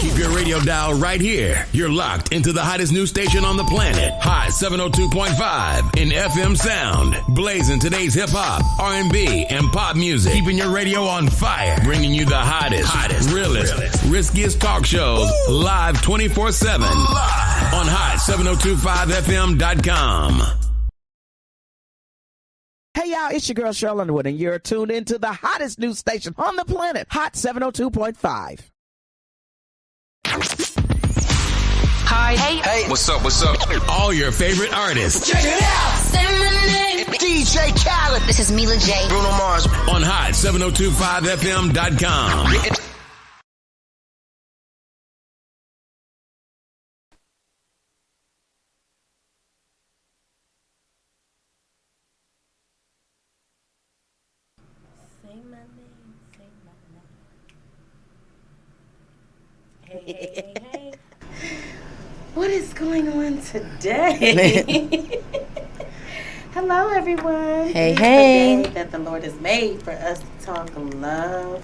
Keep your radio dial right here. You're locked into the hottest news station on the planet. Hot 702.5 in FM sound. Blazing today's hip hop, R&B, and pop music. Keeping your radio on fire. Bringing you the hottest, realest, riskiest talk shows live 24/7 on hot7025fm.com. Hey y'all, it's your girl Cheryl Underwood, and you're tuned into the hottest news station on the planet, Hot 702.5. Hi. Hey. What's up? All your favorite artists. Check it out. Say my name. DJ Khaled. This is Mila J. Bruno Mars. On hot7025fm.com. Hey. What is going on today? Hello, everyone. Hey. The day that the Lord has made for us to talk love.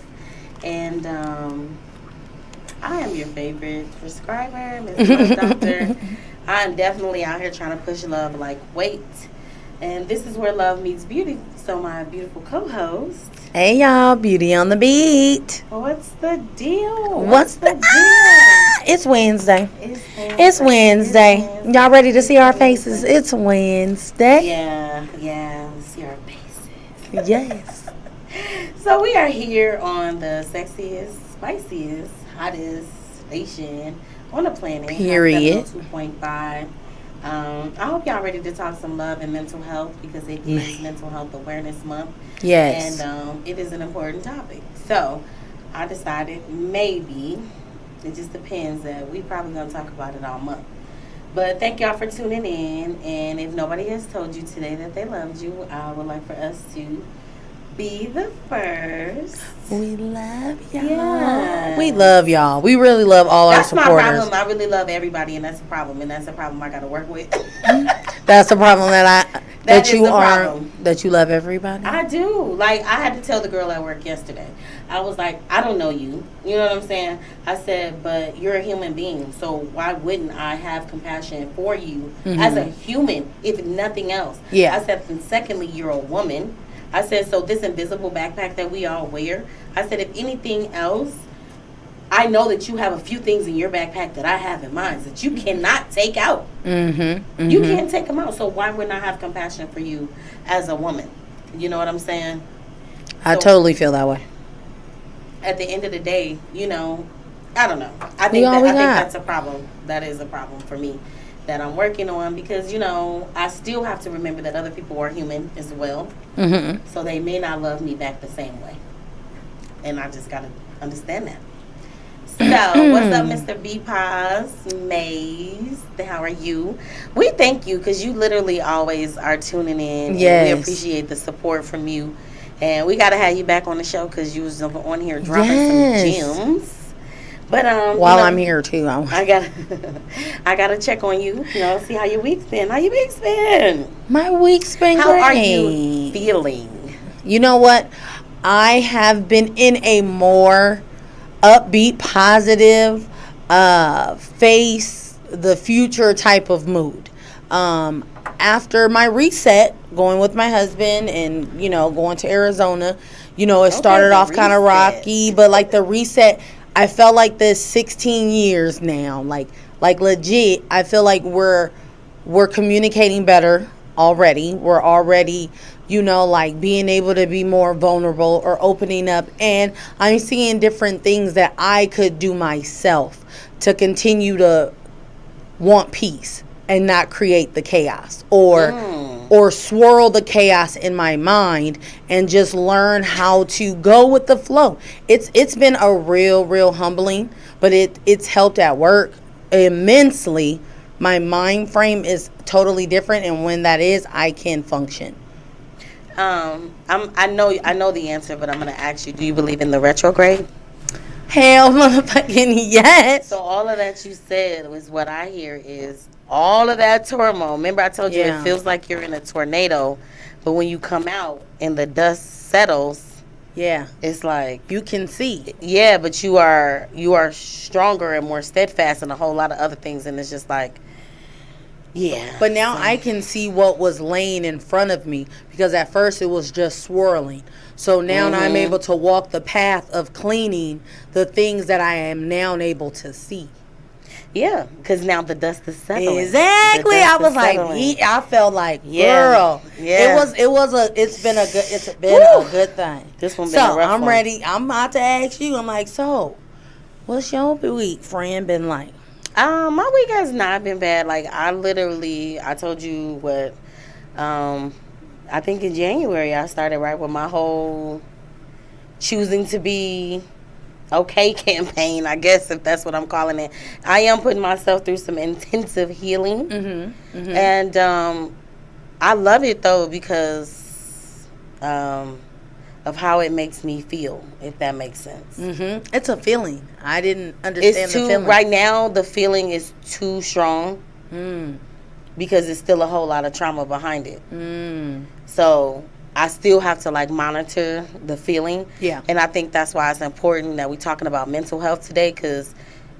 And I am your favorite prescriber, Miss Love Doctor. I'm definitely out here trying to push love like weight. And this is where love meets beauty. So my beautiful co-host. Hey y'all, Beauty on the Beat. What's the deal? What's the deal? It's Wednesday. It's Wednesday. Y'all ready to see our faces? It's Wednesday. Yeah, see our faces. Yes. So we are here on the sexiest, spiciest, hottest station on the planet. Period. 2.5. I hope y'all ready to talk some love and mental health because it is Mental Health Awareness Month. Yes. And it is an important topic. So I decided maybe, it just depends, that we probably going to talk about it all month. But thank y'all for tuning in. And if nobody has told you today that they loved you, I would like for us to be the first. We love y'all. Yeah. We love y'all. We really love all our supporters. That's my problem. I really love everybody, and that's a problem. And that's a problem I got to work with. That's the problem that you problem. That you love everybody. I do. Like, I had to tell the girl at work yesterday. I was like, I don't know you. You know what I'm saying? I said, but you're a human being. So why wouldn't I have compassion for you as a human, if nothing else? Yeah. I said, and secondly, you're a woman. I said, so this invisible backpack that we all wear, I said, if anything else, I know that you have a few things in your backpack that I have in mine that you cannot take out. You can't take them out. So why wouldn't I have compassion for you as a woman? You know what I'm saying? I totally feel that way. At the end of the day, you know, I don't know. I think that's a problem. That is a problem for me that I'm working on because, you know, I still have to remember that other people are human as well. So they may not love me back the same way. And I just got to understand that. So, what's up, Mr. B-Paz, Mizz? How are you? We thank you because you literally always are tuning in. Yes. And we appreciate the support from you. And we got to have you back on the show because you was on here dropping some gems. But while I'm here too, I gotta check on you. You know, see how your week's been. How your week's been? My week's been How great. are you feeling? You know what? I have been in a more upbeat, positive, face the future type of mood. After my reset, going with my husband and, you know, going to Arizona, you know, it started off kind of rocky, but like the reset, I felt like this 16 years now, like legit, I feel like we're communicating better already. We're already, you know, like being able to be more vulnerable or opening up. And I'm seeing different things that I could do myself to continue to want peace and not create the chaos or swirl the chaos in my mind and just learn how to go with the flow. It's been a real humbling, but it's helped at work immensely. My mind frame is totally different, and when that is, I can function. I know the answer, but I'm gonna ask you, do you believe in the retrograde? Hell motherfucking yes. So all of that you said was what I hear is all of that turmoil. Remember I told you it feels like you're in a tornado, but when you come out and the dust settles, Yeah. It's like you can see. Yeah, but you are stronger and more steadfast and a whole lot of other things, and it's just like, yeah. But now I can see what was laying in front of me, because at first it was just swirling. So now I'm able to walk the path of cleaning the things that I am now able to see. Yeah, because now the dust is settling. Exactly. I was like, I felt like, girl. Yeah. It's been a good thing. This one been a rough I'm one. ready. I'm about to ask you. I'm like, so, what's your week, friend, been like? My week has not been bad. Like, I told you what, I think in January I started right with my whole choosing to be okay campaign, I guess, if that's what I'm calling it. I am putting myself through some intensive healing. And I love it, though, because of how it makes me feel, if that makes sense. It's a feeling. I didn't understand the feeling. Right now, the feeling is too strong because it's still a whole lot of trauma behind it. So I still have to, like, monitor the feeling. Yeah. And I think that's why it's important that we're talking about mental health today, because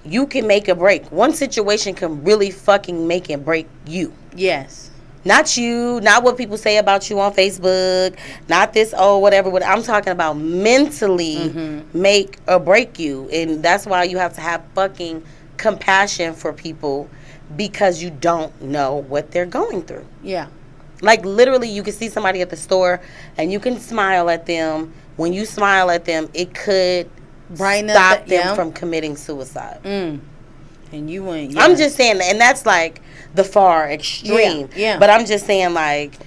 you can make a break. One situation can really fucking make and break you. Yes. Not you, not what people say about you on Facebook, not this, whatever. I'm talking about mentally make or break you. And that's why you have to have fucking compassion for people, because you don't know what they're going through. Yeah. Like, literally, you can see somebody at the store and you can smile at them. When you smile at them, it could stop them from committing suicide. And you went, I'm just saying, and that's like the far extreme. Yeah. But I'm just saying, like,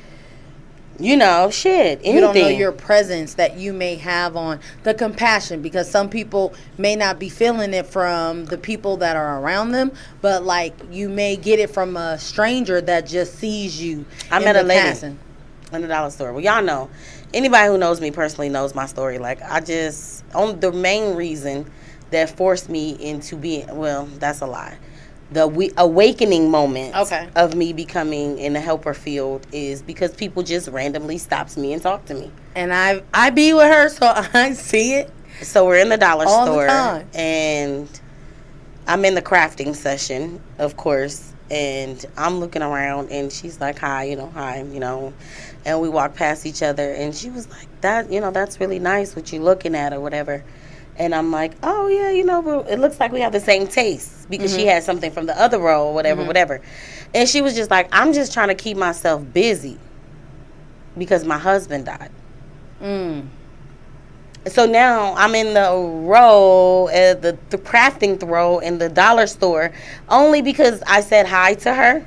shit, anything. You don't know your presence that you may have on the compassion, because some people may not be feeling it from the people that are around them, but, like, you may get it from a stranger that just sees you. I met a lady in the dollar store. Well, y'all know. Anybody who knows me personally knows my story. Like, the main reason that forced me into being, well, that's a lie. The awakening moment of me becoming in the helper field is because people just randomly stops me and talk to me. And I be with her, so I see it. So we're in the dollar all store, the time. And I'm in the crafting session, of course, and I'm looking around, and she's like, hi, and we walk past each other, and she was like, that's really nice what you looking at or whatever. And I'm like, oh, yeah, but it looks like we have the same taste, because she had something from the other row or whatever. And she was just like, I'm just trying to keep myself busy because my husband died. So now I'm in the row, the crafting row in the dollar store, only because I said hi to her.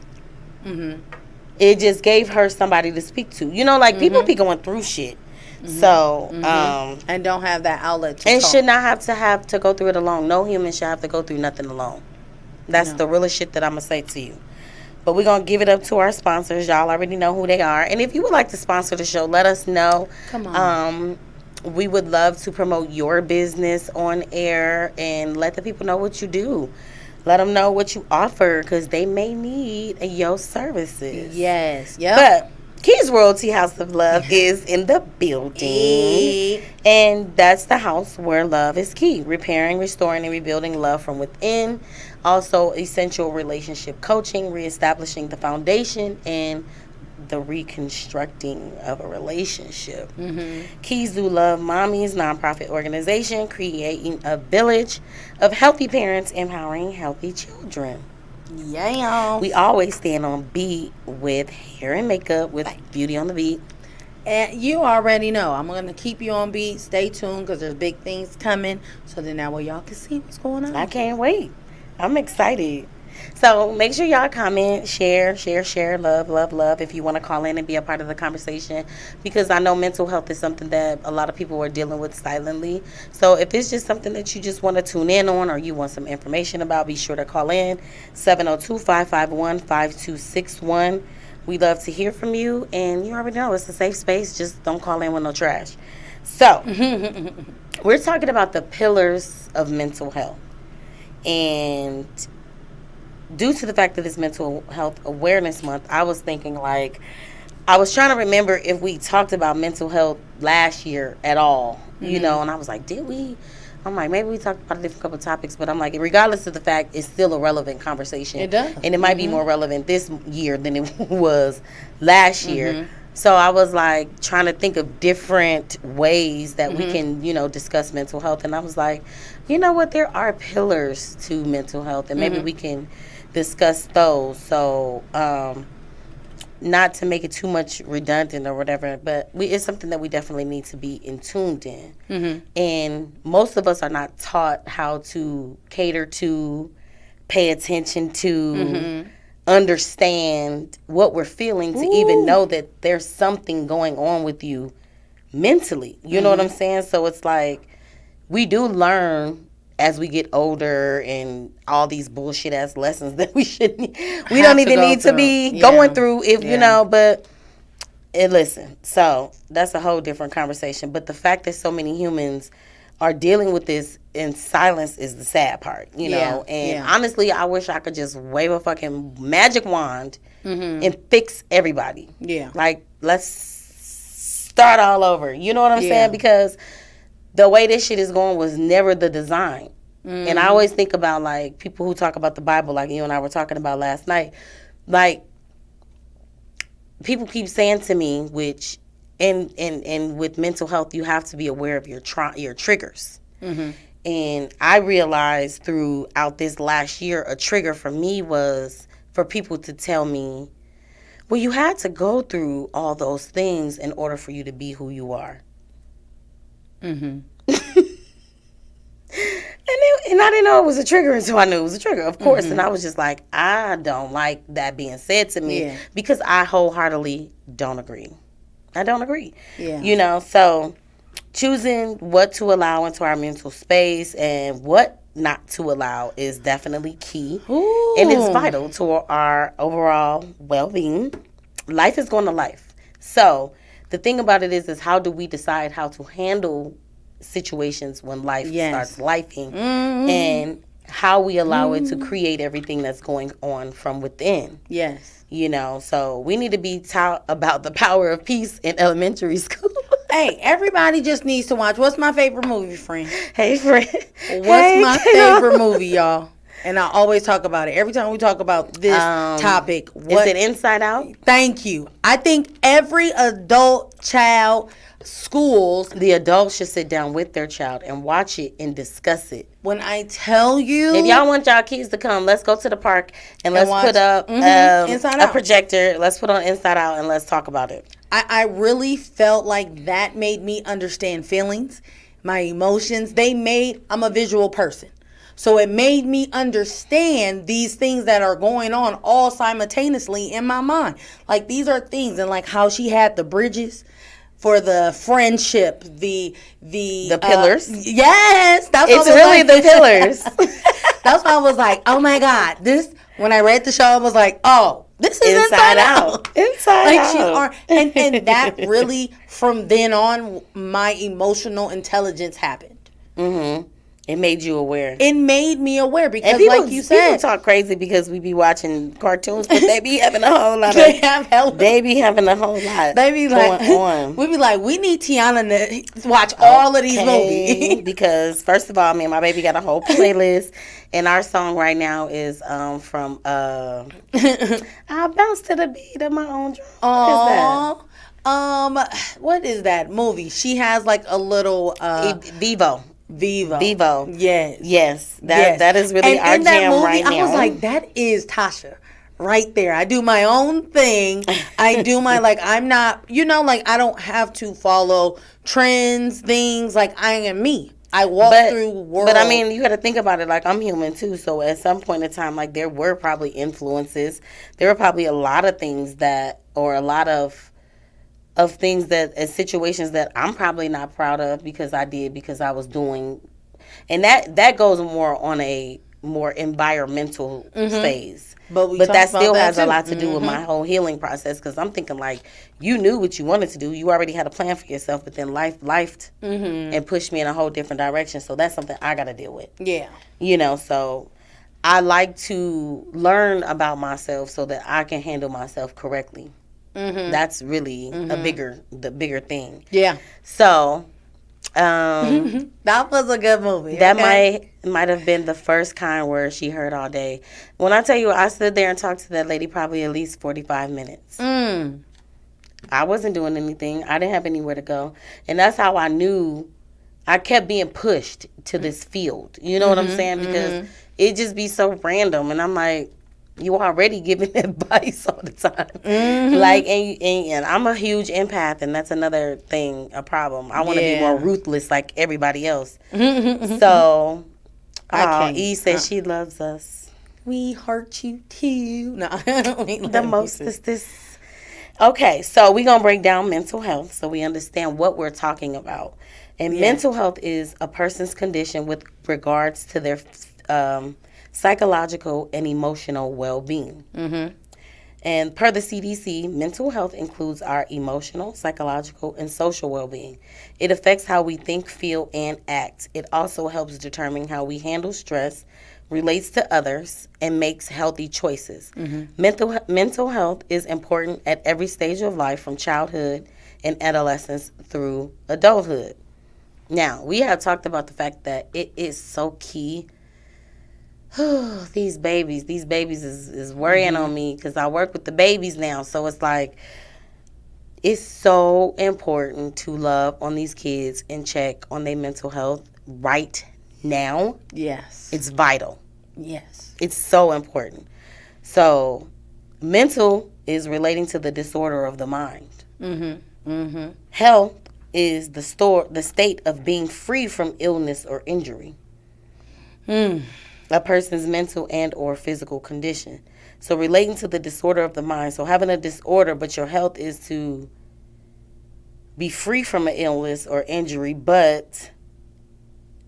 It just gave her somebody to speak to. People be going through shit. So, and don't have that outlet to and talk. should not have to go through it alone. No human should have to go through nothing alone. That's the realest shit that I'm going to say to you. But we're going to give it up to our sponsors. Y'all already know who they are. And if you would like to sponsor the show, let us know. Come on. We would love to promote your business on air and let the people know what you do. Let them know what you offer, because they may need your services. Yes. Yep. But Key's Royalty House of Love is in the building. And that's the house where love is key. Repairing, restoring, and rebuilding love from within. Also, essential relationship coaching, reestablishing the foundation, and the reconstructing of a relationship. Keys Do Love Mommies nonprofit organization, creating a village of healthy parents, empowering healthy children. Yeah. We always stand on beat with hair and makeup, with Beauty on the Beat. And you already know. I'm going to keep you on beat. Stay tuned, because there's big things coming. So then that way y'all can see what's going on. I can't wait. I'm excited. So make sure y'all comment, share, love. If you want to call in and be a part of the conversation, because I know mental health is something that a lot of people are dealing with silently. So if it's just something that you just want to tune in on, or you want some information about, be sure to call in 702-551-5261. We love to hear from you, and you already know it's a safe space. Just don't call in with no trash. So we're talking about the pillars of mental health. And due to the fact that it's Mental Health Awareness Month, I was thinking, like, I was trying to remember if we talked about mental health last year at all, you know, and I was like, did we? I'm like, maybe we talked about a different couple topics, but I'm like, regardless of the fact, it's still a relevant conversation. It does. And it might be more relevant this year than it was last year. So I was like trying to think of different ways that we can, you know, discuss mental health. And I was like, you know what, there are pillars to mental health, and maybe we can discuss those. So, not to make it too much redundant or whatever, but it's something that we definitely need to be in tuned in. And most of us are not taught how to cater to, pay attention to, understand what we're feeling to even know that there's something going on with you mentally. You know what I'm saying? So it's like we do learn as we get older and all these bullshit ass lessons that we don't even need to be going through if you know, but listen, so that's a whole different conversation. But the fact that so many humans are dealing with this in silence is the sad part, you know. And honestly, I wish I could just wave a fucking magic wand and fix everybody. Like, let's start all over. You know what I'm saying? Because the way this shit is going was never the design. And I always think about, like, people who talk about the Bible, like you and I were talking about last night. Like, people keep saying to me, which, and with mental health, you have to be aware of your triggers. And I realized throughout this last year, a trigger for me was for people to tell me, well, you had to go through all those things in order for you to be who you are. And I didn't know it was a trigger until I knew it was a trigger, of course. And I was just like, I don't like that being said to me because I wholeheartedly don't agree. I don't agree. You know, so choosing what to allow into our mental space and what not to allow is definitely key. And it's vital to our overall well-being. Life is going to life. So the thing about it is how do we decide how to handle situations when life starts lifing and how we allow it to create everything that's going on from within. You know, so we need to be taught about the power of peace in elementary school. Hey, everybody just needs to watch. What's my favorite movie, friend? Hey, friend. What's my favorite movie, y'all? And I always talk about it. Every time we talk about this topic. Is it Inside Out? Thank you. I think every adult child, schools, the adults should sit down with their child and watch it and discuss it. When I tell you, if y'all want y'all kids to come, let's go to the park and let's put up a projector. Let's put on Inside Out and let's talk about it. I really felt like that made me understand feelings, my emotions. I'm a visual person. So it made me understand these things that are going on all simultaneously in my mind. Like, these are things, and like how she had the bridges for the friendship, the pillars. Yes, that's it's really like, the pillars. That's why I was like, oh my God, this. When I read the show, I was like, oh, this is Inside Out. Inside Out. And that really, from then on, my emotional intelligence happened. It made you aware. It made me aware because, and people, like you said, people talk crazy because we be watching cartoons, but they be having a whole lot. They be having a whole lot. They be like, going on. We be like, we need Tiana to watch all of these movies because first of all, me and my baby got a whole playlist, and our song right now is from I bounce to the beat of my own drum. What is that movie? She has like a little Vivo. Yes. That is really our jam movie, right now. I was like, that is Tasha right there. I do my own thing. I do my, like, I'm not, like, I don't have to follow trends, things. Like, I am me. I walk through world. But, I mean, you got to think about it. Like, I'm human, too. So, at some point in time, like, there were probably influences. There were probably a lot of things things that situations that I'm probably not proud of because I was doing, and that goes more on a more environmental phase. But that still has a lot to do with my whole healing process because I'm thinking like you knew what you wanted to do, you already had a plan for yourself, but then life lifed and pushed me in a whole different direction. So that's something I got to deal with. Yeah, so I like to learn about myself so that I can handle myself correctly. That's really the bigger thing. Yeah. So, that was a good movie. That might have been the first kind word she heard all day. When I tell you, I stood there and talked to that lady probably at least 45 minutes. I wasn't doing anything. I didn't have anywhere to go. And that's how I knew I kept being pushed to this field. You know what I'm saying? Because it just be so random. And I'm like, you already giving advice all the time. Like, and I'm a huge empath, and that's another thing, a problem. I want to be more ruthless like everybody else. So, E says she loves us. We hurt you too. No, the most is this. Okay, so we're going to break down mental health so we understand what we're talking about. And mental health is a person's condition with regards to their psychological and emotional well-being. And per the CDC, mental health includes our emotional, psychological, and social well-being. It affects how we think, feel, and act. It also helps determine how we handle stress, relates to others, and makes healthy choices. Mental health is important at every stage of life, from childhood and adolescence through adulthood. Now, we have talked about the fact that it is so key. These babies is worrying on me because I work with the babies now. So it's like, it's so important to love on these kids and check on their mental health right now. Yes. It's vital. Yes. It's so important. So, mental is relating to the disorder of the mind. Health is the state of being free from illness or injury. A person's mental and or physical condition. So relating to the disorder of the mind. So having a disorder, but your health is to be free from an illness or injury. But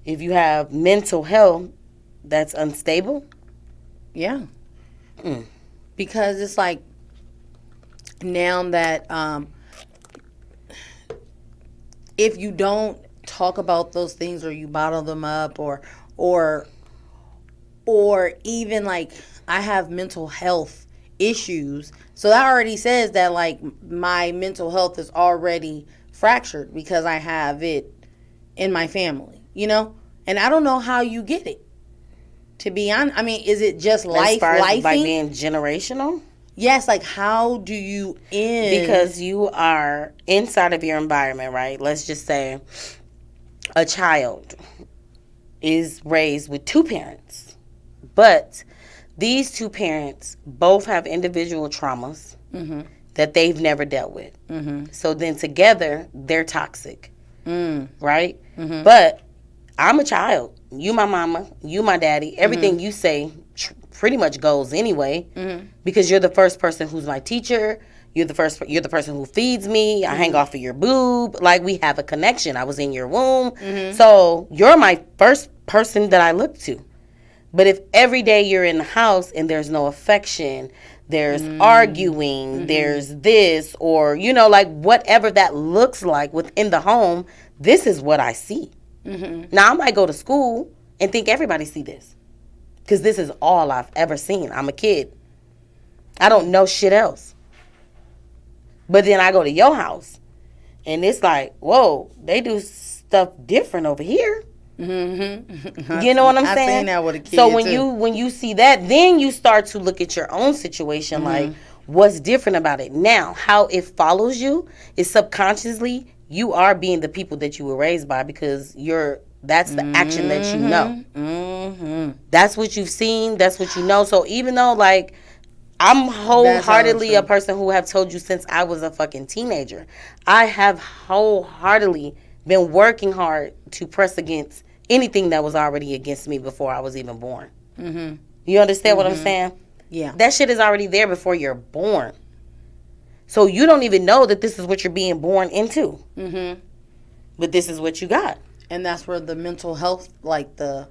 if you have mental health that's unstable. Yeah. Because it's like, now that if you don't talk about those things, or you bottle them up, or even like, I have mental health issues, so that already says that like my mental health is already fractured because I have it in my family, you know? And I don't know how you get it, to be honest. I mean, is it just life, as far as by being generational? Yes, like how do you end? Because you are inside of your environment, right? Let's just say a child is raised with two parents, but these two parents both have individual traumas that they've never dealt with. So then together, they're toxic, right? But I'm a child. You my mama, you my daddy. Everything you say pretty much goes anyway, because you're the first person who's my teacher. You're the person who feeds me. I hang off of your boob. Like, we have a connection. I was in your womb. So you're my first person that I look to. But if every day you're in the house and there's no affection, there's arguing, there's this, or, you know, like whatever that looks like within the home, this is what I see. Now, I might go to school and think everybody see this, because this is all I've ever seen. I'm a kid. I don't know shit else. But then I go to your house and it's like, whoa, they do stuff different over here. You know what I'm saying? I've seen that with a kid. So when you see that, then you start to look at your own situation, like, what's different about it? Now, how it follows you is subconsciously you are being the people that you were raised by, because that's the action that you know. That's what you've seen. That's what you know. So even though, like, I'm wholeheartedly a person who have told you since I was a fucking teenager, I have wholeheartedly been working hard to press against anything that was already against me before I was even born. You understand what I'm saying? Yeah. That shit is already there before you're born. So you don't even know that this is what you're being born into. But this is what you got. And that's where the mental health, like the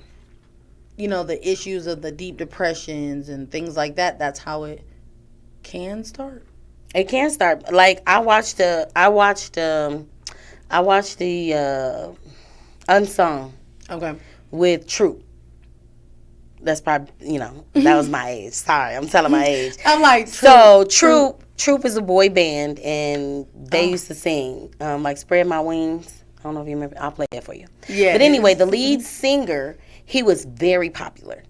issues of the deep depressions and things like that, that's how it can start. It can start. Like, I watched the Unsung. Okay. With True. That's probably, that was my age. Sorry, I'm telling my age. I'm like, Troop is a boy band, and they used to sing, like Spread My Wings. I don't know if you remember. I'll play it for you. Yeah. But anyway, the lead singer, he was very popular.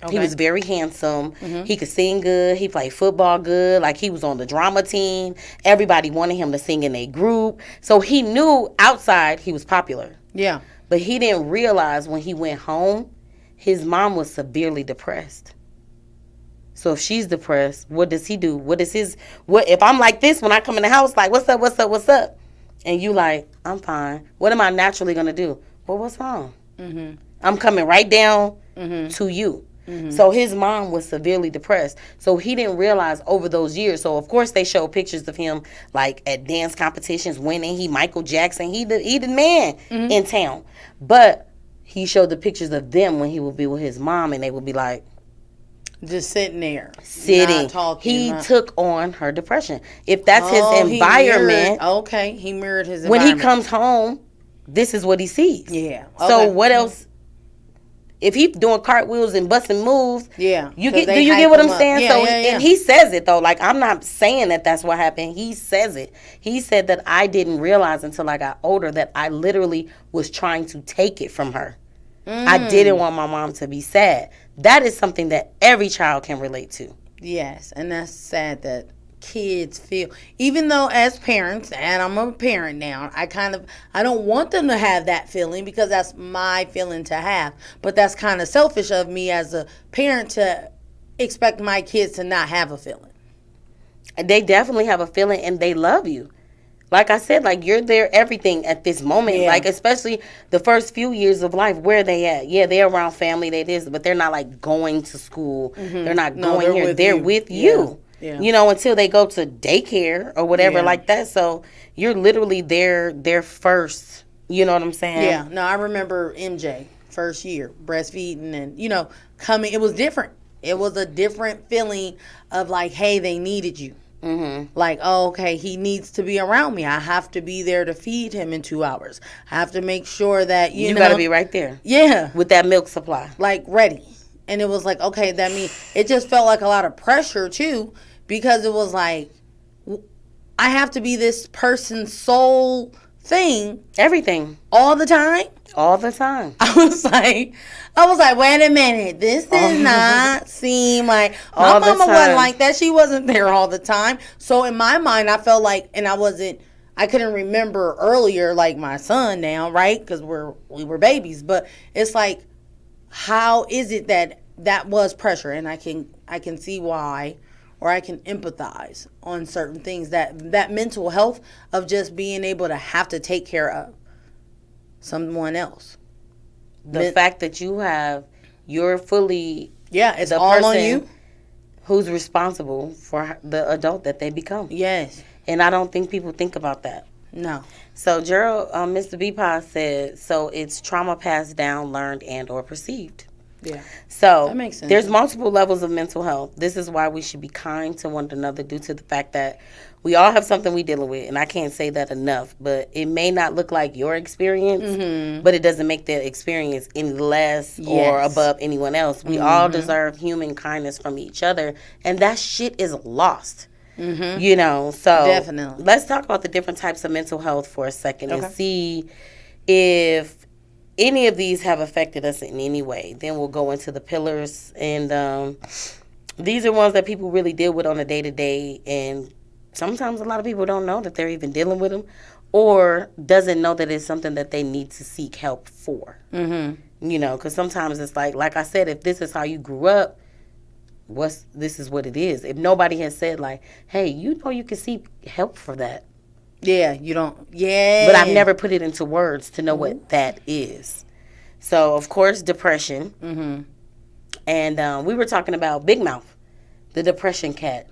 Okay. He was very handsome. He could sing good. He played football good. Like, he was on the drama team. Everybody wanted him to sing in a group. So he knew outside he was popular. Yeah. But he didn't realize when he went home, his mom was severely depressed. So if she's depressed, what does he do? What if I'm like this when I come in the house, like, what's up? And you like, I'm fine. What am I naturally going to do? Well, what's wrong? I'm coming right down to you. So his mom was severely depressed. So he didn't realize over those years. So, of course, they showed pictures of him, like, at dance competitions, winning. He Michael Jackson. He the man in town. But he showed the pictures of them when he would be with his mom, and they would be like, just sitting there. Sitting. Not talking. He took on her depression. If that's his environment. He mirrored his environment. When he comes home, this is what he sees. Yeah. Okay. So what else? If he's doing cartwheels and busting moves, do you get what I'm saying? Yeah, and he says it though. Like, I'm not saying that that's what happened. He says it. He said that I didn't realize until I got older that I literally was trying to take it from her. I didn't want my mom to be sad. That is something that every child can relate to. Yes, and that's sad that kids feel, even though as parents, and I'm a parent now, I don't want them to have that feeling because that's my feeling to have. But that's kind of selfish of me as a parent to expect my kids to not have a feeling. They definitely have a feeling, and they love you. Like I said, like, you're their everything at this moment. Yeah. Like, especially the first few years of life, where are they at? Yeah, they're around family, but they're not, like, going to school. They're not going here. They're with you. Yeah. Until they go to daycare or whatever like that. So you're literally their first, you know what I'm saying? Yeah. No, I remember MJ, first year, breastfeeding and, coming. It was different. It was a different feeling of like, hey, they needed you. Like, oh, okay, he needs to be around me. I have to be there to feed him in 2 hours. I have to make sure that, you know. You got to be right there. Yeah. With that milk supply. Like, ready. And it was like, okay, that means it just felt like a lot of pressure, too, because it was like, I have to be this person's sole thing. Everything. All the time. All the time. I was like, wait a minute. This does not seem like my mama wasn't like that. She wasn't there all the time. So in my mind, I felt like, and I couldn't remember earlier, like my son now, right? Because we were babies. But it's like, how is it that was pressure? And I can see why, or I can empathize on certain things, that mental health of just being able to have to take care of someone else. The fact that you're fully it's all on you, who's responsible for the adult that they become. Yes. And I don't think people think about that. No. So Gerald, Mr. Beepa said, so it's trauma passed down, learned, and or perceived. Yeah. So that makes sense. There's multiple levels of mental health. This is why we should be kind to one another due to the fact that we all have something we dealing with, and I can't say that enough, but it may not look like your experience, but it doesn't make the experience any less or above anyone else. We all deserve human kindness from each other, and that shit is lost. So definitely. Let's talk about the different types of mental health for a second and see if any of these have affected us in any way. Then we'll go into the pillars, and these are ones that people really deal with on a day-to-day, and sometimes a lot of people don't know that they're even dealing with them, or doesn't know that it's something that they need to seek help for. Because sometimes it's like I said, if this is how you grew up, this is what it is. If nobody has said like, hey, you can seek help for that. Yeah, you don't. Yeah. But I've never put it into words to know what that is. So, of course, depression. And we were talking about Big Mouth, the depression cat.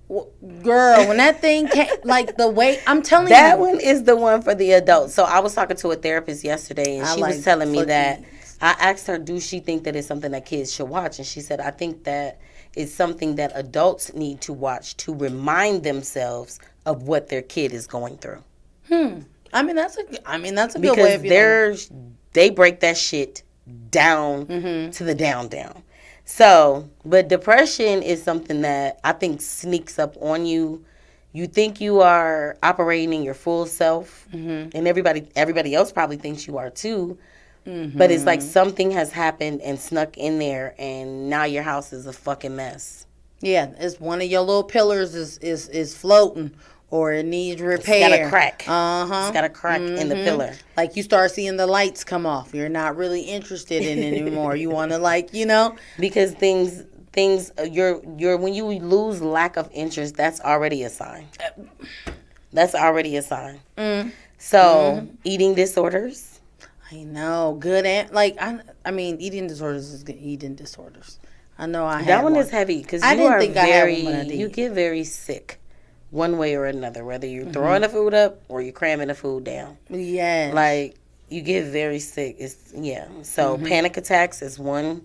Girl, when that thing came, like the way, I'm telling you. That one is the one for the adults. So, I was talking to a therapist yesterday, and she was telling me that, I asked her, do she think that it's something that kids should watch? And she said, I think that it's something that adults need to watch to remind themselves of what their kid is going through. I mean, that's a good way of because they break that shit down to the down. So, but depression is something that I think sneaks up on you. You think you are operating in your full self, and everybody else probably thinks you are too. But it's like something has happened and snuck in there, and now your house is a fucking mess. Yeah, it's one of your little pillars is floating, or it needs repair. It's got a crack. It's got a crack in the pillar. Like you start seeing the lights come off. You're not really interested in it anymore. You want to because things you're when you lose lack of interest, that's already a sign. That's already a sign. So eating disorders. I know, good and I mean, eating disorders is good. Eating disorders. I know I had that one is heavy because you get very sick, one way or another. Whether you're throwing the food up or you're cramming the food down. Yeah, like you get very sick. So panic attacks is one.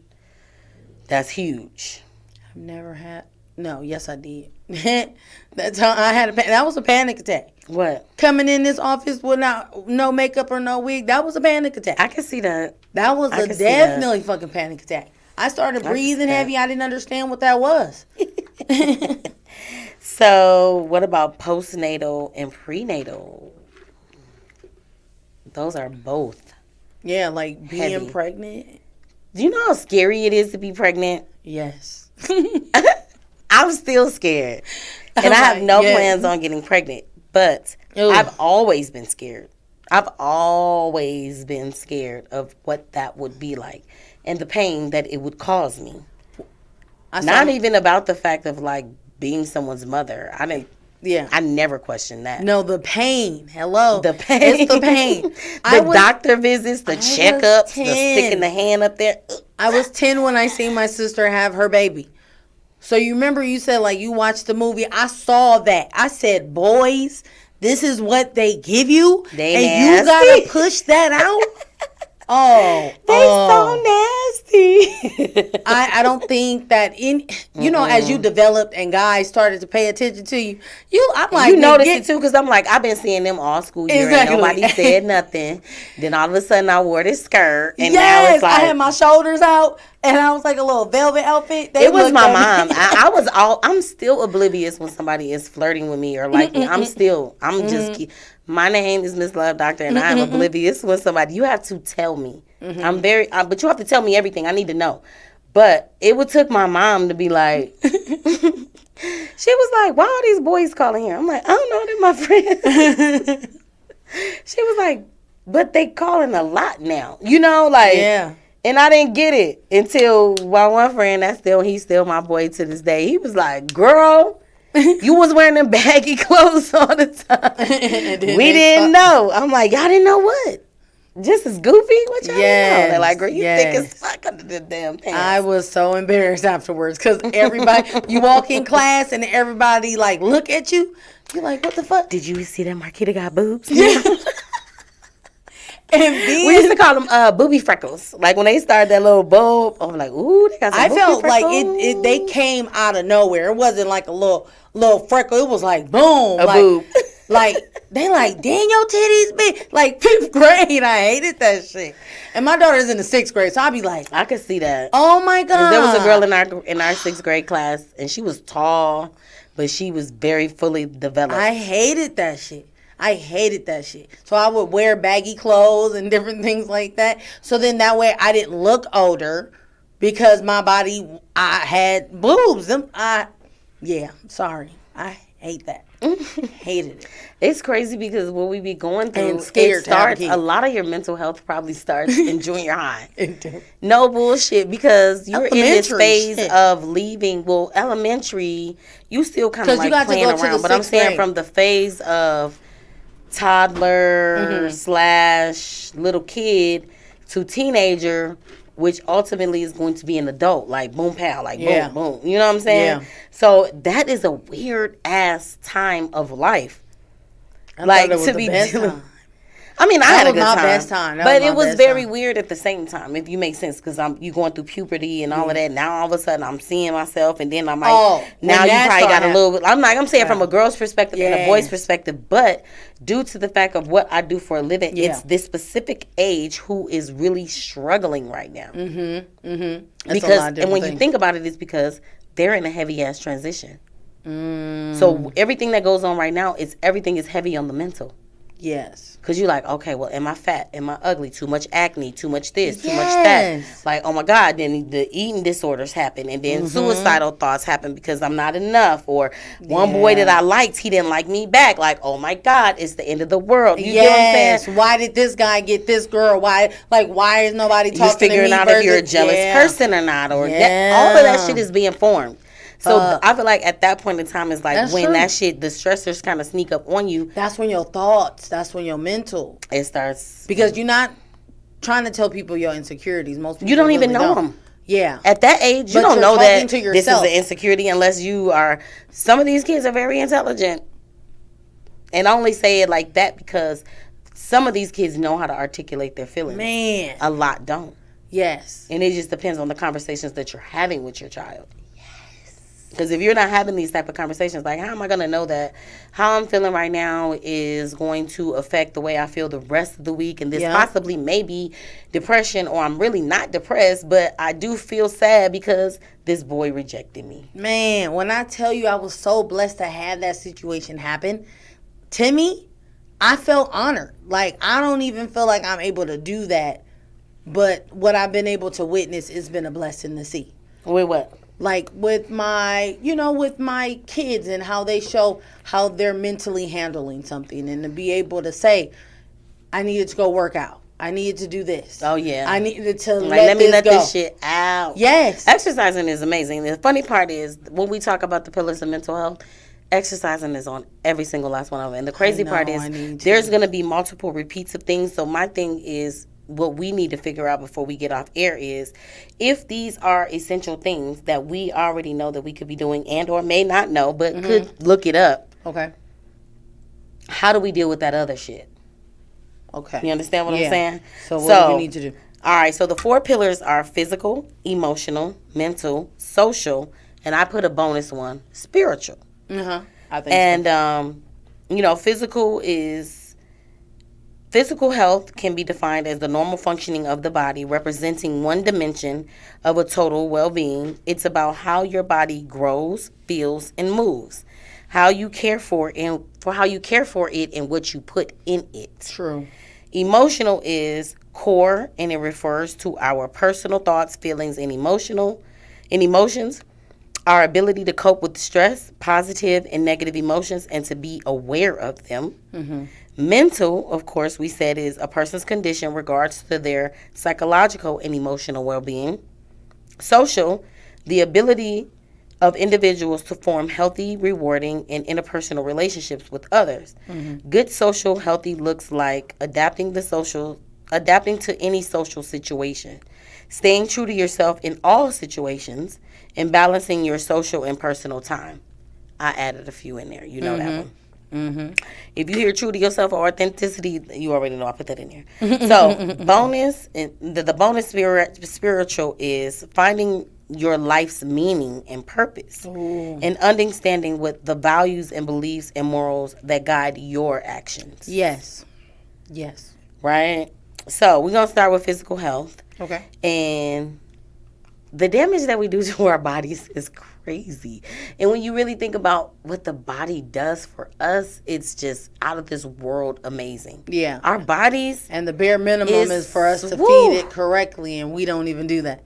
That's huge. I've never had. No, yes I did. That's how I had that was a panic attack. What? Coming in this office without no makeup or no wig, that was a panic attack. I can see that. That was definitely fucking panic attack. I started breathing heavy. I didn't understand what that was. So, what about postnatal and prenatal? Those are both. Yeah, like being pregnant. Do you know how scary it is to be pregnant? Yes. I'm still scared. And I have no plans on getting pregnant. But I've always been scared. I've always been scared of what that would be like and the pain that it would cause me. Not even about the fact of like being someone's mother. I never questioned that. No, the pain. Hello. The pain. It's the pain. Doctor visits, the checkups, the sticking the hand up there. I was 10 when I seen my sister have her baby. So you remember you said like you watched the movie. I saw that. I said, boys, this is what they give you? You gotta push that out? They so nasty. I don't think that as you developed and guys started to pay attention to you, I'm like you noticed it too because I'm like I've been seeing them all school year and nobody said nothing. Then all of a sudden I wore this skirt and now it's like I had my shoulders out and I was like a little velvet outfit. It was my mom. I'm still oblivious when somebody is flirting with me or like me. My name is Miss Love Doctor, and I'm oblivious when somebody. You have to tell me. But you have to tell me everything. I need to know. But it took my mom to be like, she was like, "Why are these boys calling here?" I'm like, "I don't know. They're my friends." She was like, "But they calling a lot now, yeah." And I didn't get it until my one friend. He's still my boy to this day. He was like, "Girl." You was wearing them baggy clothes all the time. We didn't know. I'm like, y'all didn't know what? Just as goofy? What y'all didn't know? They're like, girl, you thick as fuck under the damn pants. I was so embarrassed afterwards because everybody, you walk in class and everybody like look at you. You're like, what the fuck? Did you see that Marquita got boobs? Yeah. And then, we used to call them booby freckles. Like when they started that little bulb, I'm like, ooh, they got some booby freckles. I felt like they came out of nowhere. It wasn't like a little freckle. It was like boom, boob. Like they like, dang, your titties big. Like 5th grade, I hated that shit. And my daughter's in the 6th grade, so I'd be like, I could see that. Oh my god, there was a girl in our 6th grade class, and she was tall, but she was very fully developed. I hated that shit. So I would wear baggy clothes and different things like that. So then that way I didn't look older because my body, I had boobs. Sorry. I hate that. Hated it. It's crazy because what we be going through, it starts, a lot of your mental health probably starts in junior high. No bullshit, because you're in this phase of leaving. Well, elementary, you still kind of like playing around. But I'm saying from the phase of toddler / little kid to teenager, which ultimately is going to be an adult, like boom pow, like boom boom. You know what I'm saying? Yeah. So that is a weird ass time of life. I like to be dealing. I mean, I had a good time. That was my best time. But it was very weird at the same time, if you make sense, because you going through puberty and all of that. Now all of a sudden I'm seeing myself, and then I'm like, now you probably got a little bit. I'm saying from a girl's perspective and a boy's perspective, but due to the fact of what I do for a living, it's this specific age who is really struggling right now. Because and when you think about it, it's because they're in a heavy ass transition. So everything that goes on right now, everything is heavy on the mental. Yes. Because you're like, okay, well, am I fat? Am I ugly? Too much acne? Too much this? Too much that? Like, oh my God, then the eating disorders happen. And then suicidal thoughts happen because I'm not enough. Or one boy that I liked, he didn't like me back. Like, oh my God, it's the end of the world. You get what I'm saying? Why did this guy get this girl? Why is nobody talking to me? You're figuring out if you're a jealous person or not. Or all of that shit is being formed. So I feel like at that point in time, it's like when that shit, the stressors kind of sneak up on you. That's when your thoughts, that's when your mental. It starts. Because you're not trying to tell people your insecurities. Most people you don't even know them. Yeah. At that age, you don't know that this is an insecurity unless you are. Some of these kids are very intelligent. And I only say it like that because some of these kids know how to articulate their feelings. Man. A lot don't. Yes. And it just depends on the conversations that you're having with your child. Because if you're not having these type of conversations, like, how am I going to know that how I'm feeling right now is going to affect the way I feel the rest of the week? And this possibly may be depression, or I'm really not depressed, but I do feel sad because this boy rejected me. Man, when I tell you I was so blessed to have that situation happen, Timmy, I felt honored. Like, I don't even feel like I'm able to do that. But what I've been able to witness has been a blessing to see. With what? Like with my kids and how they show how they're mentally handling something, and to be able to say, I needed to go work out. I needed to do this. Oh, yeah. I needed to let me let this shit out. Yes. Exercising is amazing. The funny part is when we talk about the pillars of mental health, exercising is on every single last one of them. And the crazy part is there's going to be multiple repeats of things. So my thing is, what we need to figure out before we get off air is if these are essential things that we already know that we could be doing and or may not know but could look it up. Okay. How do we deal with that other shit? Okay. You understand what I'm saying? So what do we need to do? All right. So the 4 pillars are physical, emotional, mental, social, and I put a bonus one, spiritual. I think so. Physical health can be defined as the normal functioning of the body, representing one dimension of a total well-being. It's about how your body grows, feels, and moves, how you care for it and what you put in it. True. Emotional is core, and it refers to our personal thoughts, feelings, and emotions, our ability to cope with stress, positive and negative emotions, and to be aware of them. Mental, of course, we said is a person's condition in regards to their psychological and emotional well-being. Social, the ability of individuals to form healthy, rewarding, and interpersonal relationships with others. Good social healthy looks like adapting to any social situation, staying true to yourself in all situations, and balancing your social and personal time. I added a few in there. You know that one. If you hear true to yourself or authenticity, you already know I put that in there. So bonus, the bonus spiritual is finding your life's meaning and purpose. And understanding what the values and beliefs and morals that guide your actions. Yes. Right? So we're going to start with physical health. Okay. And the damage that we do to our bodies is crazy. And when you really think about what the body does for us, it's just out of this world amazing. Yeah. Our bodies. And the bare minimum is for us to feed it correctly, and we don't even do that.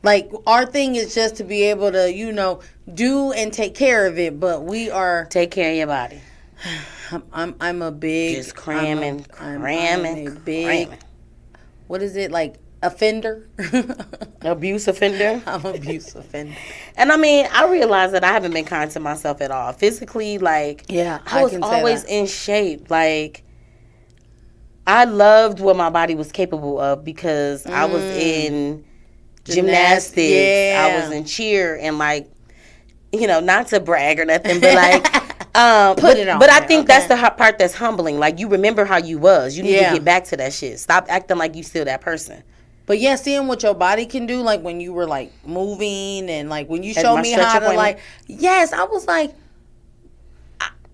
Like, our thing is just to be able to, do and take care of it, but we are... Take care of your body. I'm a big... Just cramming. What is it, like... offender? Abuse offender? I'm an abuse offender. And I mean, I realize that I haven't been kind to myself at all. Physically, like, I was always in shape. Like, I loved what my body was capable of because I was in gymnastics. I was in cheer and, like, not to brag or nothing, but, like, Put it on. But I think that's the part that's humbling. Like, you remember how you was. You need to get back to that shit. Stop acting like you still that person. But yeah, seeing what your body can do, like when you were like moving and like when you showed me how to like, yes, I was like,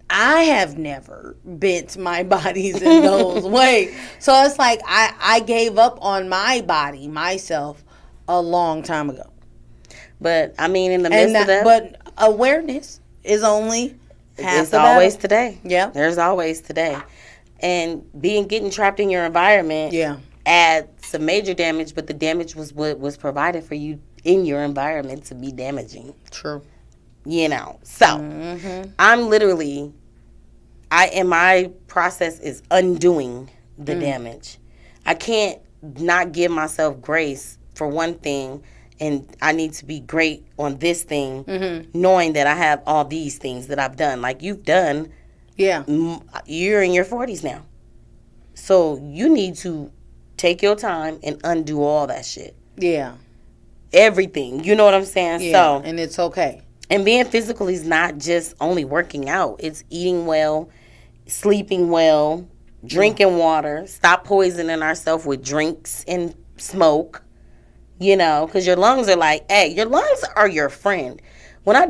I have never bent my bodies in those ways. So it's like I gave up on my body, myself, a long time ago. But I mean, in the midst of that, but awareness is only half it's always today. Yeah, there's always today, and getting trapped in your environment. Yeah. Add some major damage, but the damage was what was provided for you in your environment to be damaging. True. You know, so I'm literally, my process is undoing the damage. I can't not give myself grace for one thing, and I need to be great on this thing, knowing that I have all these things that I've done. Like you've done, you're in your 40s now, so you need to take your time and undo all that shit. Yeah. Everything. You know what I'm saying? Yeah, so, and it's okay. And being physical is not just only working out. It's eating well, sleeping well, drinking water, stop poisoning ourselves with drinks and smoke, you know, because your lungs are like, hey, your lungs are your friend. When I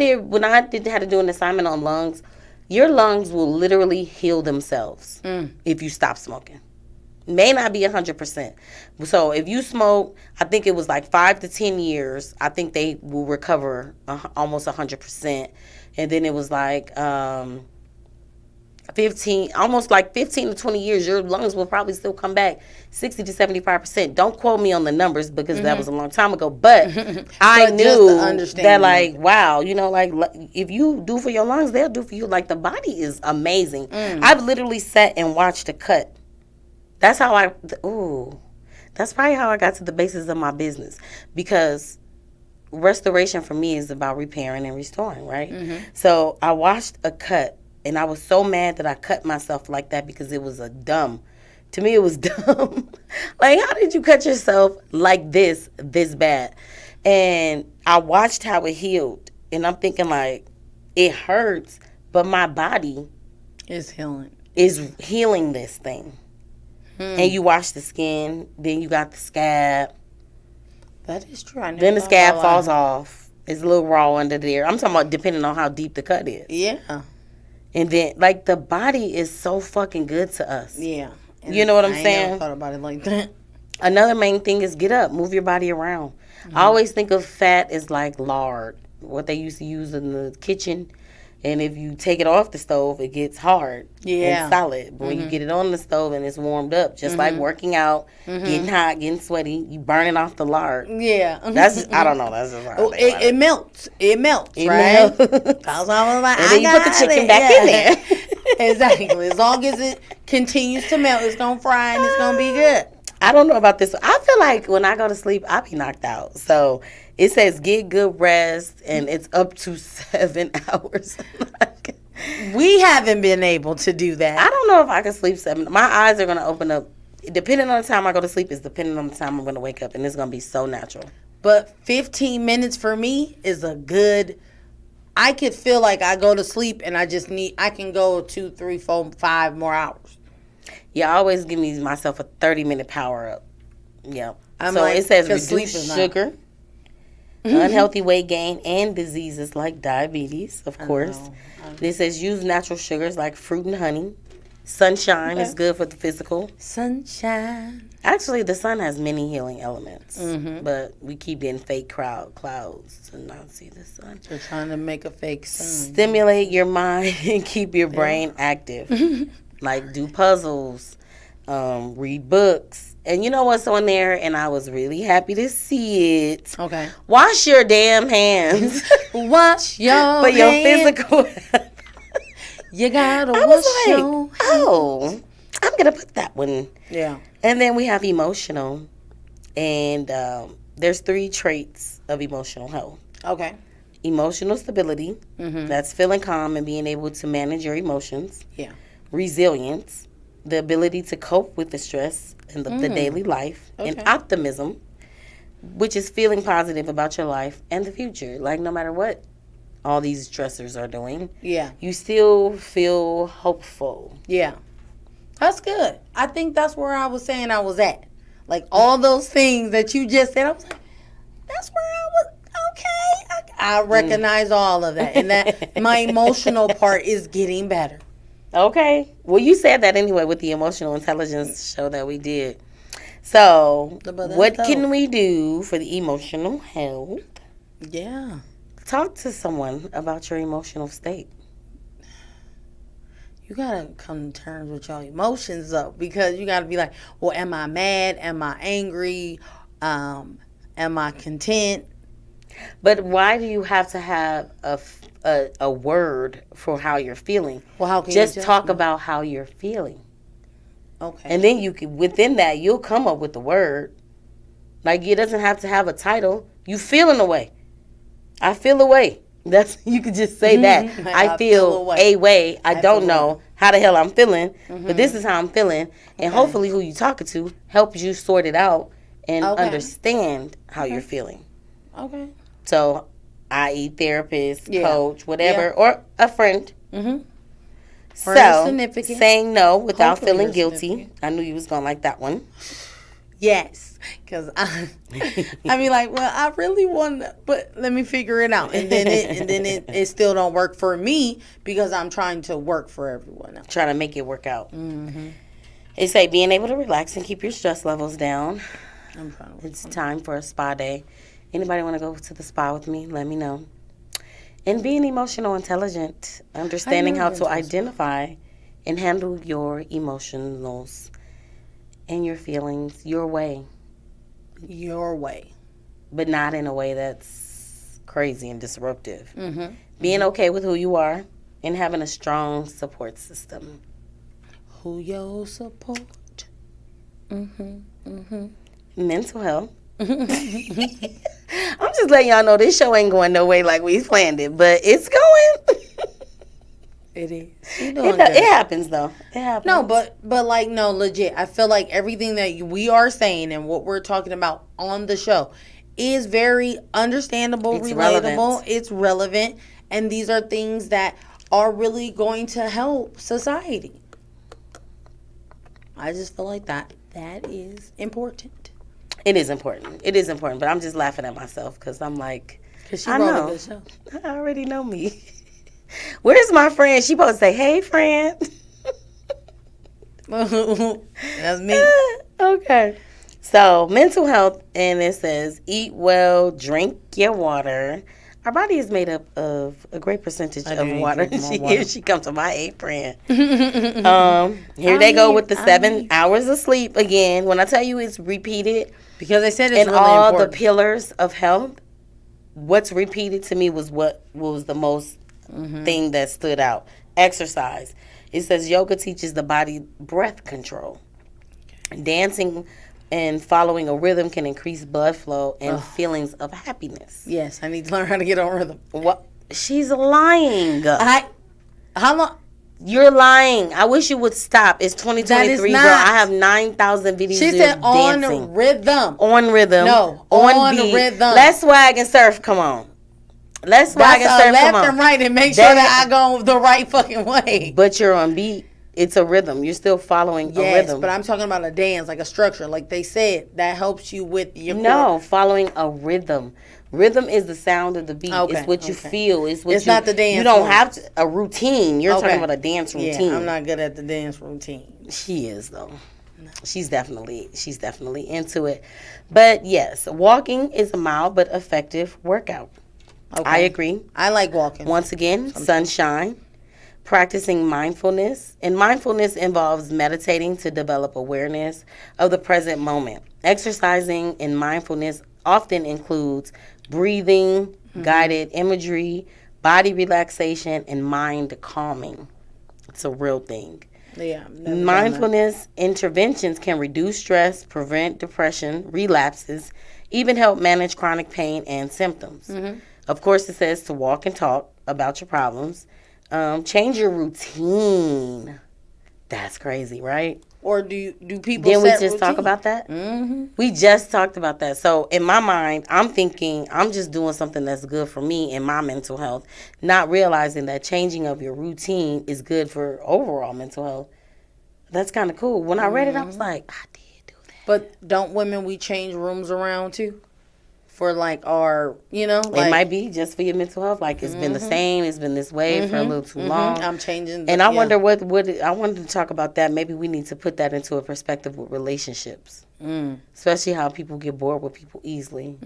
had to do an assignment on lungs, your lungs will literally heal themselves if you stop smoking. May not be 100%. So if you smoke, I think it was like 5 to 10 years, I think they will recover almost 100%. And then it was like 15 to 20 years, your lungs will probably still come back 60 to 75%. Don't quote me on the numbers because that was a long time ago. But I knew that, like, wow, you know, like if you do for your lungs, they'll do for you. Like, the body is amazing. I've literally sat and watched a cut. That's probably how I got to the basis of my business, because restoration for me is about repairing and restoring, right? So I watched a cut, and I was so mad that I cut myself like that because it was to me it was dumb. Like, how did you cut yourself like this bad? And I watched how it healed, and I'm thinking, like, it hurts, but my body is healing this thing. And you wash the skin, then you got the scab. That is true. Then the scab falls off. It's a little raw under there. I'm talking about depending on how deep the cut is. Yeah. And then, like, the body is so fucking good to us. Yeah. And you know what I'm saying? I never thought about it like that. Another main thing is get up, move your body around. I always think of fat as like lard, what they used to use in the kitchen. And if you take it off the stove, it gets hard and solid. But when you get it on the stove and it's warmed up, just like working out, getting hot, getting sweaty, you burning off the lard. Yeah. That's I don't know. That's just how it melts. It melts, right? Melts. And then you put the chicken back in there. Exactly. As long as it continues to melt, it's going to fry and it's going to be good. I don't know about this. I feel like when I go to sleep, I be knocked out. So it says get good rest, and it's up to 7 hours. We haven't been able to do that. I don't know if I can sleep 7. My eyes are going to open up. Depending on the time I go to sleep is depending on the time I'm going to wake up, and it's going to be so natural. But 15 minutes for me is a good... I could feel like I go to sleep, and I can go 2, 3, 4, 5 more hours. Yeah, I always give myself a 30-minute power up. Yeah. So like, it says reduce sugar, unhealthy weight gain, and diseases like diabetes, of course. This says use natural sugars like fruit and honey. Sunshine is good for the physical. Sunshine. Actually, the sun has many healing elements, but we keep getting fake clouds to not see the sun. They're trying to make a fake sun. Stimulate your mind and keep your brain active. Like, do puzzles, read books. And you know what's on there? And I was really happy to see it. Okay. Wash your damn hands. Wash your For your physical health. You gotta wash your hands. Oh, I'm going to put that one. Yeah. And then we have emotional. And there's 3 traits of emotional health. Okay. Emotional stability. That's feeling calm and being able to manage your emotions. Yeah. Resilience, the ability to cope with the stress and the daily life. Okay. And optimism, which is feeling positive about your life and the future. Like, no matter what all these stressors are doing, Yeah. you still feel hopeful. Yeah. That's good. I think that's where I was saying I was at. Like, all those things that you just said, I was like, that's where I was. Okay. I recognize all of that. And that my emotional part is getting better. Okay. Well, you said that anyway with the emotional intelligence show that we did. So, what can we do for the emotional health? Yeah. Talk to someone about your emotional state. You gotta come to terms with your emotions, though, because you gotta be like, well, am I mad? Am I angry? Am I content? But why do you have to have a word for how you're feeling? Well, how can just you talk about how you're feeling? Okay. And then you can, within that, you'll come up with the word. Like, it doesn't have to have a title. You feeling a way. I feel a way. That's, you could just say that. I feel a way. I don't know how the hell I'm feeling, but this is how I'm feeling. And hopefully who you talking to helps you sort it out and understand how you're feeling. Okay. So, i.e. therapist, coach, whatever, or a friend. Mm-hmm. So, saying no without feeling guilty. I knew you was going to like that one. Yes. Because I mean, like, well, I really want to, but let me figure it out. And then it still don't work for me because I'm trying to work for everyone else. Trying to make it work out. Mm-hmm. They say being able to relax and keep your stress levels down. It's time for a spa day. Anybody want to go to the spa with me? Let me know. And being emotional intelligent, understanding how to identify and handle your emotions and your feelings your way. Your way. But not in a way that's crazy and disruptive. Mm-hmm. Being okay with who you are and having a strong support system. Who your support? Mm-hmm. Mm-hmm. Mental health. I'm just letting y'all know this show ain't going no way like we planned it, but it's going. It is. It happens though. It happens. No, but like, no, legit. I feel like everything that we are saying and what we're talking about on the show is very understandable, it's relatable. Relevant. It's relevant, and these are things that are really going to help society. I just feel like that is important. It is important. It is important, but I'm just laughing at myself because I'm like, because she wrote a good show. I already know me. Where's my friend? She supposed to say, "Hey, friend." That's me. Okay. So, mental health, and it says, eat well, drink your water. Our body is made up of a great percentage of water. Here she comes to my apron. Here they go with the 7 hours of sleep again. When I tell you it's repeated, because they said it's in really all important. the pillars of health, what's repeated to me was what was the most thing that stood out. Exercise. It says yoga teaches the body breath control. Dancing and following a rhythm can increase blood flow and feelings of happiness. Yes, I need to learn how to get on rhythm. What? She's lying. How long? You're lying. I wish you would stop. It's 2023, girl. I have 9,000 videos. She said on dancing. Rhythm. On rhythm. No, on beat. Rhythm. Let's swag and surf. Come on. Let's swag and surf. Left Come on. and right and make sure that I go the right fucking way. But you're on beat. It's a rhythm. You're still following a rhythm. Yes, but I'm talking about a dance, like a structure. Like they said, that helps you with your No, following a rhythm. Rhythm is the sound of the beat. Okay, it's what you feel. It's not the dance. You don't have a routine. You're talking about a dance routine. Yeah, I'm not good at the dance routine. She is though. No. She's definitely into it. But yes, walking is a mild but effective workout. Okay. I agree. I like walking. Once again, sunshine. Practicing mindfulness. And mindfulness involves meditating to develop awareness of the present moment. Exercising in mindfulness often includes breathing, guided imagery, body relaxation, and mind calming. It's a real thing. Yeah. Mindfulness interventions can reduce stress, prevent depression, relapses, even help manage chronic pain and symptoms. Mm-hmm. Of course, it says to walk and talk about your problems. Change your routine. That's crazy, right? Or do people Didn't we set just routine? talk about that? Mm-hmm. We just talked about that. So in my mind, I'm thinking I'm just doing something that's good for me and my mental health, not realizing that changing of your routine is good for overall mental health. That's kind of cool. When I read it, I was like, I did do that. But don't women, we change rooms around too? For like our, you know, like, it might be just for your mental health. Like it's been the same. It's been this way for a little too long. I'm changing. And I wonder what I wanted to talk about that. Maybe we need to put that into a perspective with relationships, especially how people get bored with people easily.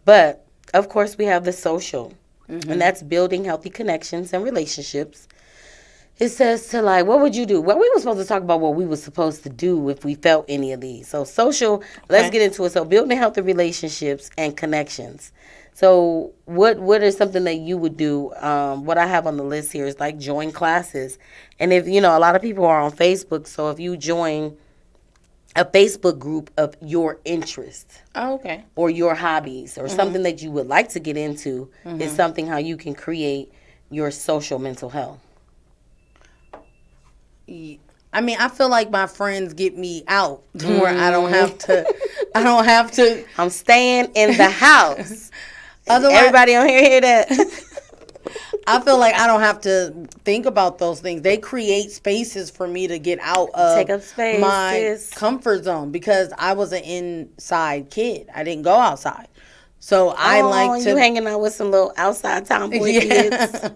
But of course, we have the social, and that's building healthy connections and relationships. It says to like, what would you do? Well, we were supposed to talk about what we were supposed to do if we felt any of these. So social, let's get into it. So building healthy relationships and connections. So what is something that you would do? What I have on the list here is like join classes. And if, you know, a lot of people are on Facebook. So if you join a Facebook group of your interests or your hobbies or something that you would like to get into is something how you can create your social mental health. I mean, I feel like my friends get me out where I don't have to. I'm staying in the house. Otherwise, everybody on here hear that? I feel like I don't have to think about those things. They create spaces for me to get out of Take up space, my comfort zone because I was an inside kid. I didn't go outside. So I like to. You hanging out with some little outside tomboy kids.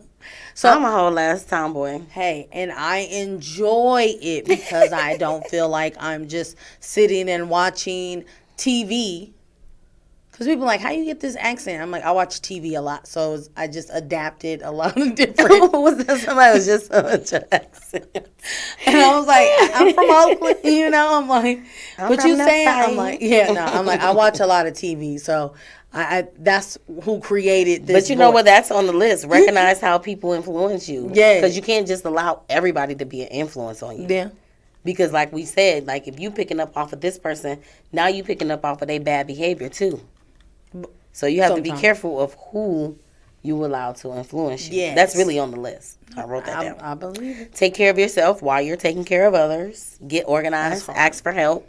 So I'm a whole ass tomboy. Hey, and I enjoy it because I don't feel like I'm just sitting and watching TV. Because people are like, how you get this accent? I'm like, I watch TV a lot, so I just adapted a lot of different. What was that? Somebody was just so much accent. And I was like, I'm from Oakland, you know? I'm like, what you saying? I'm like, yeah, no. I'm like, I watch a lot of TV, so I that's who created this. But you know what? That's on the list. Recognize how people influence you. Yeah. Because you can't just allow everybody to be an influence on you. Yeah. Because like we said, like if you picking up off of this person, now you picking up off of their bad behavior too. So you have to be careful of who you allow to influence you. Yes. That's really on the list. I wrote that down. I believe it. Take care of yourself while you're taking care of others. Get organized. Ask for help.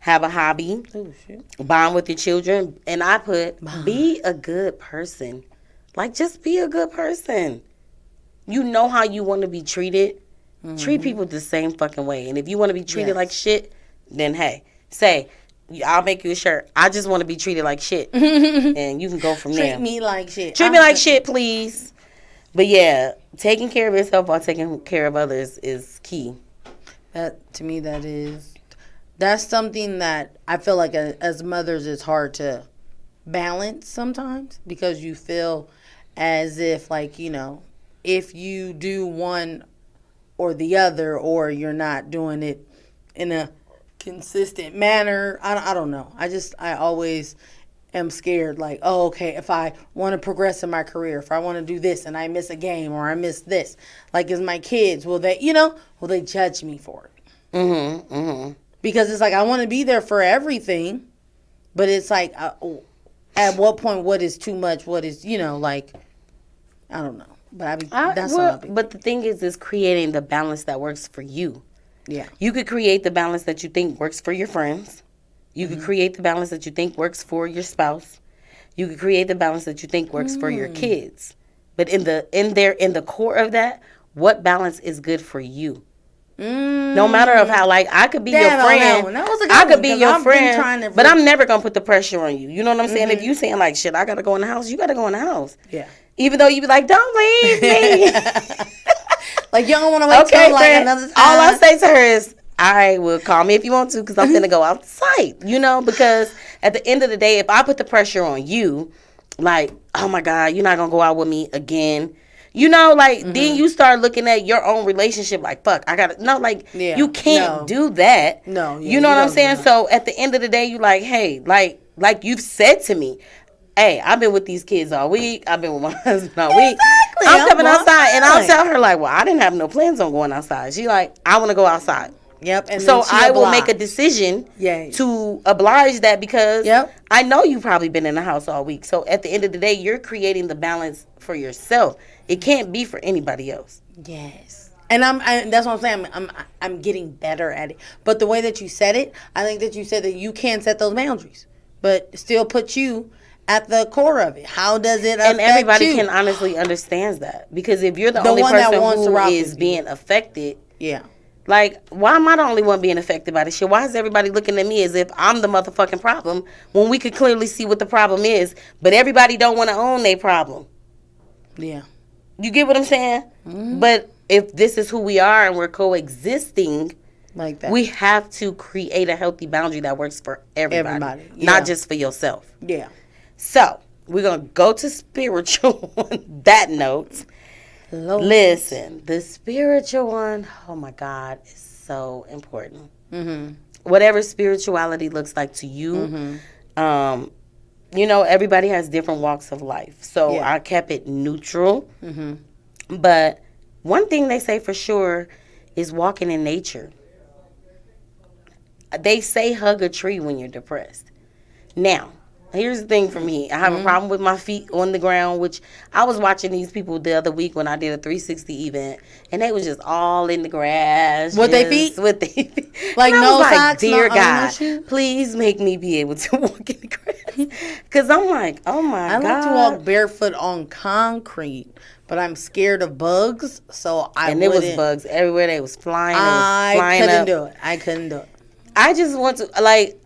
Have a hobby. Oh, shit. Bond with your children. And I put, be a good person. Like, just be a good person. You know how you want to be treated. Treat people the same fucking way. And if you want to be treated like shit, then hey, say, I'll make you a shirt. I just want to be treated like shit. And you can go from there. Treat me like shit. Treat me like shit, please. But yeah, taking care of yourself while taking care of others is key. That, to me, that's something that I feel like as mothers it's hard to balance sometimes because you feel as if, like, you know, if you do one or the other or you're not doing it in a consistent manner. I don't know. I always am scared, like, oh, okay, if I want to progress in my career, if I want to do this and I miss a game or I miss this, like, as my kids, will they judge me for it? Because it's like, I want to be there for everything, but it's like, at what point, what is too much? What is, like, I don't know. But but the thing is creating the balance that works for you. Yeah. You could create the balance that you think works for your friends. You could create the balance that you think works for your spouse. You could create the balance that you think works for your kids. But in the core of that, what balance is good for you? No matter of how, like, I could be your friend. That was a good I could one, be your friend, but I'm never gonna put the pressure on you. You know what I'm saying? If you saying like, shit, I gotta go in the house, you gotta go in the house. Yeah. Even though you be like, don't leave me. Like, you don't want to wait till like another time. All I say to her is, I will call me if you want to, because I'm finna go outside. Because at the end of the day, if I put the pressure on you, like, oh my God, you're not gonna go out with me again. Then you start looking at your own relationship like, fuck, I gotta, you can't do that. No. You know what I'm saying? So at the end of the day, you like, hey, like you've said to me, hey, I've been with these kids all week. I've been with my husband all week. Exactly. I'm coming outside. And I'll tell her, like, well, I didn't have no plans on going outside. She like, I want to go outside. Yep. And so I will make a decision to oblige that because I know you've probably been in the house all week. So at the end of the day, you're creating the balance for yourself. It can't be for anybody else. Yes. And that's what I'm saying. I'm getting better at it. But the way that you said it, I think that you said that you can set those boundaries, but still put you at the core of it. How does it affect you? And everybody can honestly understands that, because if you're the only person who is being affected, yeah. Like, why am I the only one being affected by this shit? Why is everybody looking at me as if I'm the motherfucking problem when we could clearly see what the problem is, but everybody don't want to own their problem? Yeah. You get what I'm saying? Mm-hmm. But if this is who we are and we're coexisting like that, we have to create a healthy boundary that works for everybody. Yeah. Not just for yourself. Yeah. So, we're going to go to spiritual on that note. Listen, the spiritual one, oh my God, is so important. Mm-hmm. Whatever spirituality looks like to you, you know, everybody has different walks of life. So I kept it neutral. Mm-hmm. But one thing they say for sure is walking in nature. They say hug a tree when you're depressed. Now, here's the thing for me. I have a problem with my feet on the ground, which I was watching these people the other week when I did a 360 event, and they was just all in the grass. With their feet? With their feet. Like, no socks, dear no, God, no please make me be able to walk in the grass. Because I'm like, oh my God. I like to walk barefoot on concrete, but I'm scared of bugs, so And there was bugs everywhere. They was flying. I couldn't do it. I just want to, like,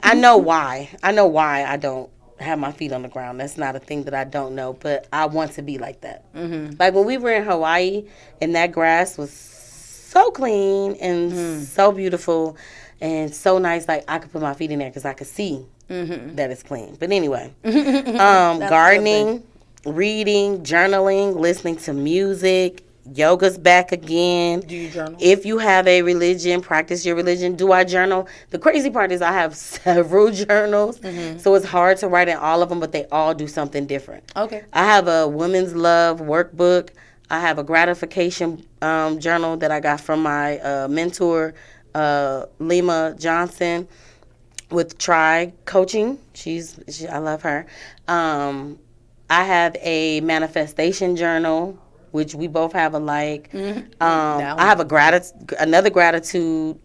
I know why. I know why I don't have my feet on the ground. That's not a thing that I don't know, but I want to be like that. Mm-hmm. Like when we were in Hawaii and that grass was so clean and so beautiful and so nice, like I could put my feet in there because I could see that it's clean. But anyway, gardening, reading, journaling, listening to music. Yoga's back again. Do you journal? If you have a religion, practice your religion. Do I journal? The crazy part is I have several journals, so it's hard to write in all of them, but they all do something different. Okay. I have a women's love workbook. I have a gratification journal that I got from my mentor, Lima Johnson, with Try Coaching. I love her. I have a manifestation journal, which we both have alike. I have another gratitude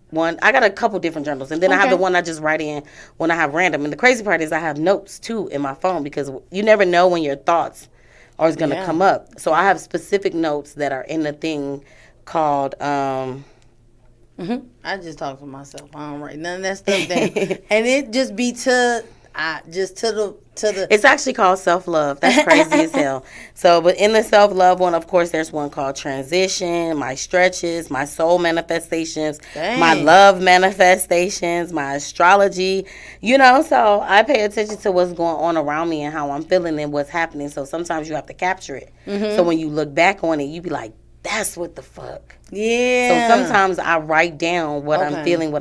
one. I got a couple different journals. And then I have the one I just write in when I have random. And the crazy part is I have notes, too, in my phone because you never know when your thoughts are going to come up. So I have specific notes that are in the thing called... I just talk to myself. I don't write none of that stuff down. And it just be to the... It's actually called self-love. That's crazy as hell. So, but in the self-love one, of course, there's one called transition, my stretches, my soul manifestations, my love manifestations, my astrology, you know, so I pay attention to what's going on around me and how I'm feeling and what's happening. So sometimes you have to capture it. So when you look back on it, you be like, that's what the fuck. Yeah. So sometimes I write down what I'm feeling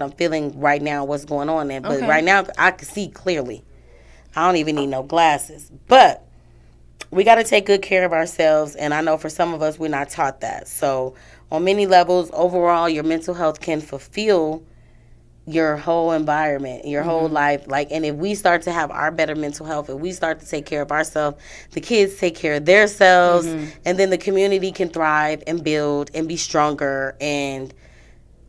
right now, what's going on there. But right now, I can see clearly. I don't even need no glasses. But we got to take good care of ourselves. And I know for some of us, we're not taught that. So on many levels, overall, your mental health can fulfill your whole environment, your whole life. Like, and if we start to have our better mental health, if we start to take care of ourselves, the kids take care of themselves, and then the community can thrive and build and be stronger. And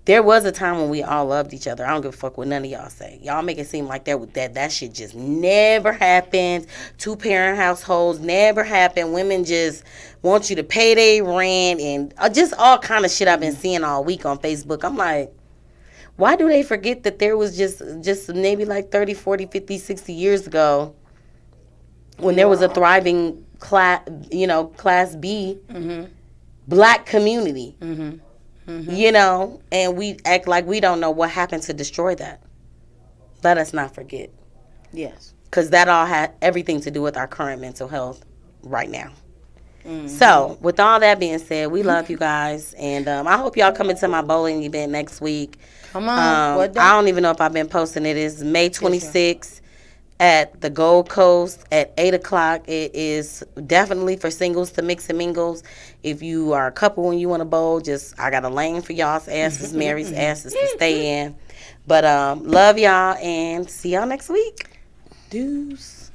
there was a time when we all loved each other. I don't give a fuck what none of y'all say. Y'all make it seem like that shit just never happened. 2-parent households never happened. Women just want you to pay their rent and just all kind of shit I've been seeing all week on Facebook. I'm like, why do they forget that there was just maybe like 30, 40, 50, 60 years ago when there was a thriving class B black community? You know, and we act like we don't know what happened to destroy that. Let us not forget. Yes. Because that all had everything to do with our current mental health right now. So, with all that being said, we love you guys. And I hope y'all come into my bowling event next week. Come on. I don't even know if I've been posting it. It's May 26th. At the Gold Coast at 8 o'clock. It is definitely for singles to mix and mingles. If you are a couple and you want to bowl, I got a lane for y'all's asses, Mary's asses to stay in. But love y'all and see y'all next week. Deuce.